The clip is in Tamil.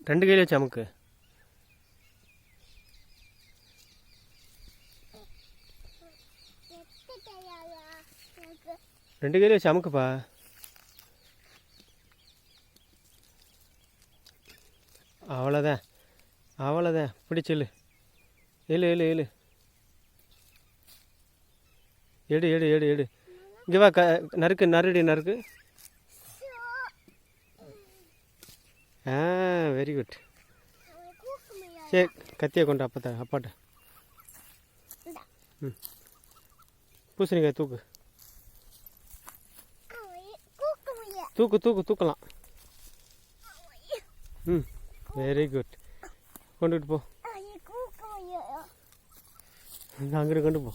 2 கையில் வச்சு அமுக்கு. ரெண்டு கையில் வச்சு அமுக்குப்பா. அவ்வளோதான் அவ்வளோதான். பிடிச்சில்லு. ஏழு ஏழு ஏழு எடு எடு எடு எடு. இங்கே வா. நறுக்கு நறுடி நறுக்கு. Very good. சரி கத்தியை கொண்டு அப்பாட்ட. பூசணிக்காய் தூக்கு தூக்கு தூக்கு தூக்கலாம். Very good. கொண்டுட்டு போ. அங்கிட்டு கொண்டு போ.